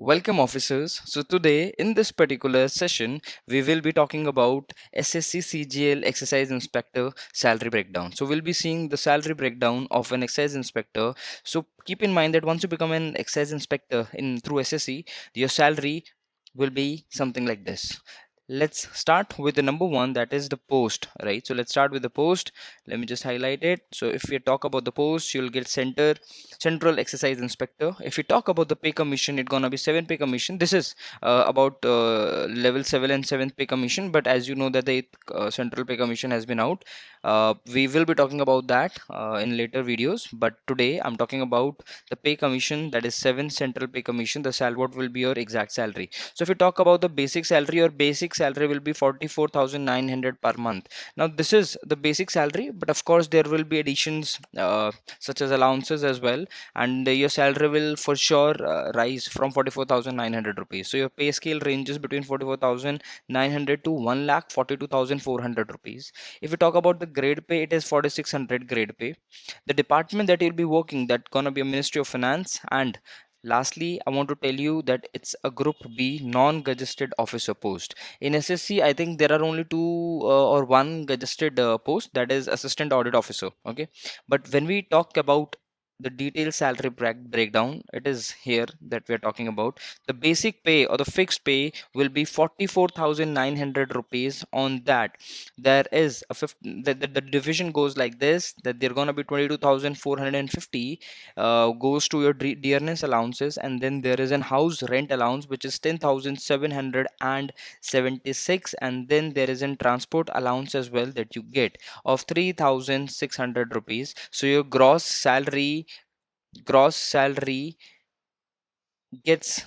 Welcome officers. So today in this particular session we will be talking about SSC CGL Excise Inspector salary breakdown. So we'll be seeing the salary breakdown of an excise inspector. So keep in mind that once you become an excise inspector in through SSC, your salary will be something like this. Let's start with the number one, that is the post, right? So let's start with the post. Let me just highlight it. So if you talk about the post, you'll get central exercise inspector. If you talk about the pay commission, it's gonna be 7 pay commission. This is about level 7 and 7th pay commission, but as you know that the central pay commission has been out. We will be talking about that in later videos, but today I'm talking about the pay commission, that is 7 central pay commission. The what will be your exact salary. So if you talk about the basic salary, your basic salary will be 44,900 per month. Now this is the basic salary, but of course there will be additions such as allowances as well, and your salary will for sure rise from 44,900 rupees. So your pay scale ranges between 44,900 to 1,42,400 rupees. If you talk about the grade pay, it is 4,600 grade pay. The department that you'll be working, that gonna be a Ministry of Finance. And lastly, I want to tell you that it's a Group B non-gazetted officer post. In SSC, I think there are only two or one gazetted post, that is Assistant Audit Officer. Okay, but when we talk about the detailed salary breakdown, it is here that we are talking about. The basic pay or the fixed pay will be 44,900 rupees. On that, there is a the division goes like this, that they're going to be 22,450 goes to your dearness allowances, and then there is an house rent allowance which is 10,776, and then there is an transport allowance as well that you get of 3,600 rupees. So your gross salary gets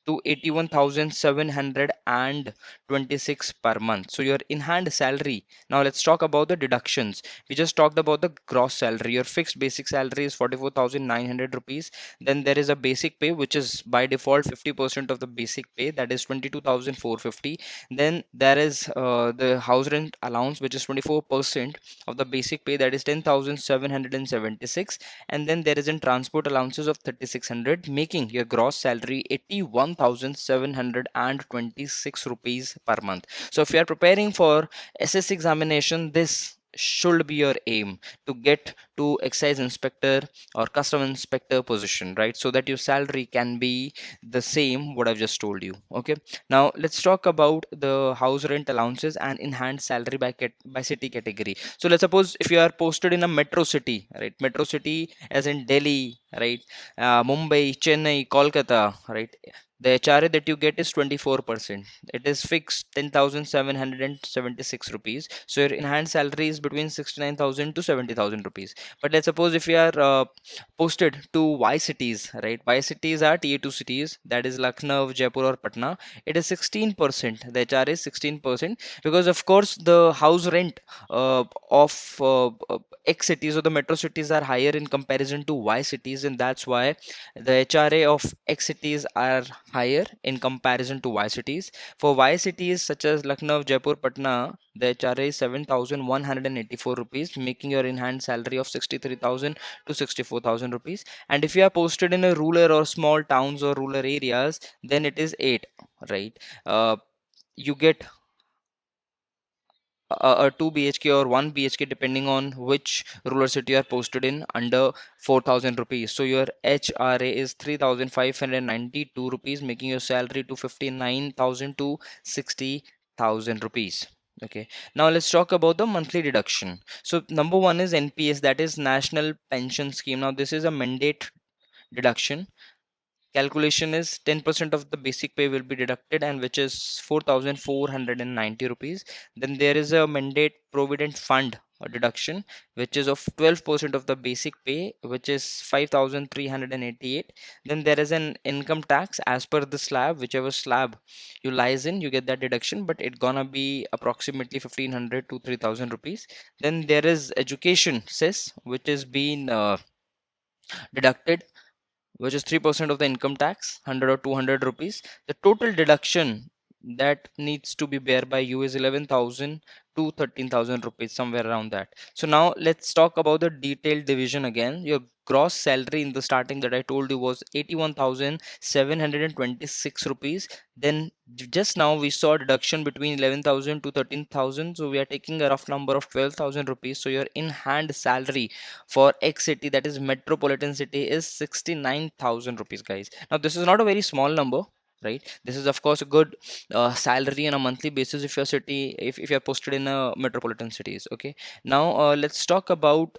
to 81,726 per month. So your in hand salary. Now let's talk about the deductions. We just talked about the gross salary. Your fixed basic salary is 44,900 rupees. Then there is a basic pay which is by default 50% of the basic pay, that is 22,450. Then there is the house rent allowance which is 24% of the basic pay, that is 10,776. And then there is in transport allowances of 3,600, making your gross salary 81,726 rupees per month. So if you are preparing for SS examination, this should be your aim, to get to excise inspector or custom inspector position, right? So that your salary can be the same what I've just told you. Okay, now let's talk about the house rent allowances and enhanced salary by city category. So let's suppose if you are posted in a metro city, right? Metro city as in Delhi, right? Mumbai, Chennai, Kolkata, right? The HRA that you get is 24%. It is fixed 10,776 rupees. So your enhanced salary is between 69,000 to 70,000 rupees. But let's suppose if you are posted to Y cities, right? Y cities are tier 2 cities, that is Lucknow, Jaipur, or Patna. It is 16%. The HRA is 16%, because of course the house rent of X cities or the metro cities are higher in comparison to Y cities, and that's why the HRA of X cities are higher in comparison to Y cities. For Y cities such as Lucknow, Jaipur, Patna, the HRA is 7,184 rupees, making your in-hand salary of 63,000 to 64,000 rupees. And if you are posted in a rural or small towns or rural areas, then it is 8, right? You get a 2 BHK or 1 BHK depending on which rural city you are posted in, under 4,000 rupees. So your HRA is 3,592 rupees, making your salary to 59,000 to 60,000 rupees. Okay, now let's talk about the monthly deduction. So number one is NPS, that is National Pension Scheme. Now this is a mandate deduction. Calculation is 10% of the basic pay will be deducted, and which is 4,490 rupees. Then there is a mandate provident fund deduction, which is of 12% of the basic pay, which is 5,388. Then there is an income tax as per the slab, whichever slab you lies in, you get that deduction, but it gonna be approximately 1,500 to 3,000 rupees. Then there is education cess, which is being deducted, which is 3% of the income tax, 100 or 200 rupees. The total deduction that needs to be bear by you is 11,000 to 13,000 rupees, somewhere around that. So now let's talk about the detailed division again. Your gross salary in the starting that I told you was 81,726 rupees. Then just now we saw deduction between 11,000 to 13,000, so we are taking a rough number of 12,000 rupees. So your in hand salary for X city, that is metropolitan city, is 69,000 rupees, guys. Now this is not a very small number, right? This is of course a good salary on a monthly basis if your city, if you're posted in a metropolitan cities. Okay, now let's talk about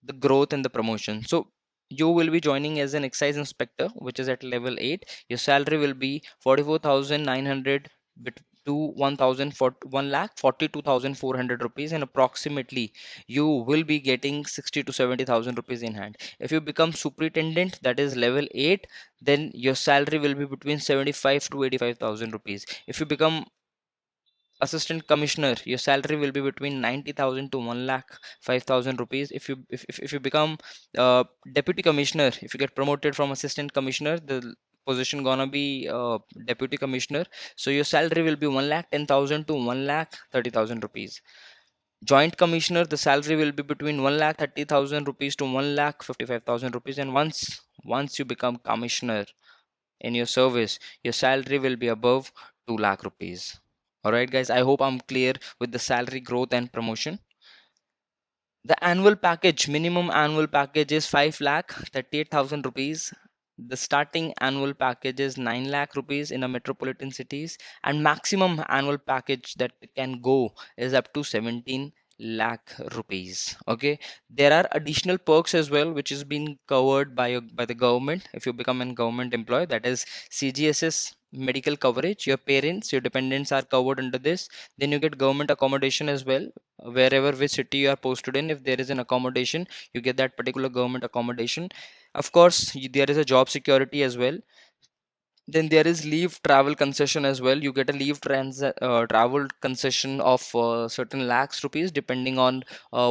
the growth and the promotion. So you will be joining as an excise inspector, which is at level 8. Your salary will be 44,900 to 1,000 for 1,42,400 rupees, and approximately you will be getting 60 to 70,000 rupees in hand. If you become superintendent, that is level 8, then your salary will be between 75 to 85,000 rupees. If you become assistant commissioner, your salary will be between 90,000 to 1 lakh 5,000 rupees. If you become deputy commissioner, if you get promoted from assistant commissioner, the position gonna be deputy commissioner, so your salary will be 1 lakh 10,000 to 1 lakh 30,000 rupees. Joint commissioner, the salary will be between 1 lakh 30,000 rupees to 1 lakh 55,000 rupees. And once you become commissioner in your service, your salary will be above 2 lakh rupees. All right, guys, I hope I'm clear with the salary growth and promotion. The annual package, minimum annual package is 5 lakh 38,000 rupees. The starting annual package is 9 lakh rupees in a metropolitan cities, and maximum annual package that can go is up to 17 lakh rupees. Okay, there are additional perks as well, which is being covered by the government. If you become a government employee, that is CGSS medical coverage, your parents, your dependents are covered under this. Then you get government accommodation as well, wherever which city you are posted in. If there is an accommodation, you get that particular government accommodation. Of course, there is a job security as well. Then there is leave travel concession as well. You get a travel concession of certain lakhs rupees, depending on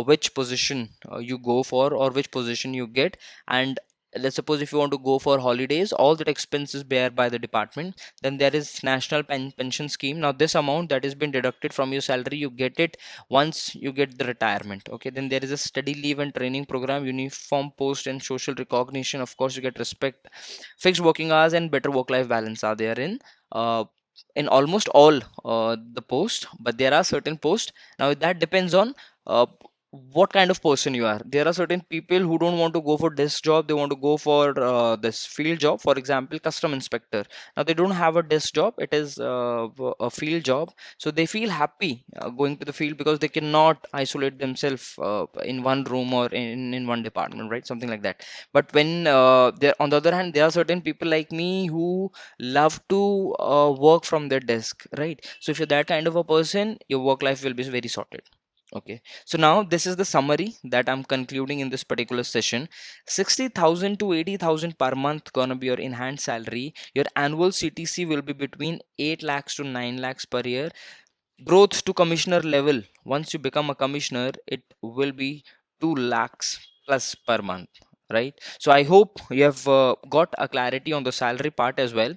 which position you go for or which position you get. And let's suppose if you want to go for holidays, all that expenses bear by the department. Then there is national pension scheme. Now this amount that has been deducted from your salary, you get it once you get the retirement. Okay, then there is a study leave and training program, uniform post and social recognition. Of course, you get respect, fixed working hours, and better work life balance are there uh, in almost all the post. But there are certain posts, now that depends on uh, what kind of person you are. There are certain people who don't want to go for desk job, they want to go for this field job. For example, custom inspector, now they don't have a desk job, it is a field job. So they feel happy going to the field because they cannot isolate themselves in one room or in one department, right? Something like that. But when there, on the other hand, there are certain people like me who love to work from their desk, right? So if you're that kind of a person, your work life will be very sorted. Okay, so now this is the summary that I'm concluding in this particular session. 60,000 to 80,000 per month gonna be your enhanced salary. Your annual CTC will be between 8 lakhs to 9 lakhs per year. Growth to commissioner level, once you become a commissioner, it will be 2 lakhs plus per month, right? So I hope you have got a clarity on the salary part as well.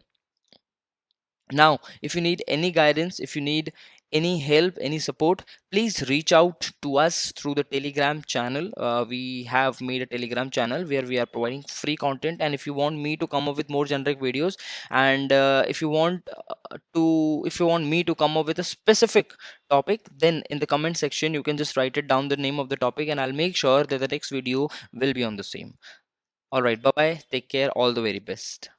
Now if you need any guidance, if you need any help, any support, please reach out to us through the Telegram channel. We have made a Telegram channel where we are providing free content, and if you want me to come up with more generic videos, and if you want me to come up with a specific topic, then in the comment section you can just write it down, the name of the topic, and I'll make sure that the next video will be on the same. All right, bye bye, take care, all the very best.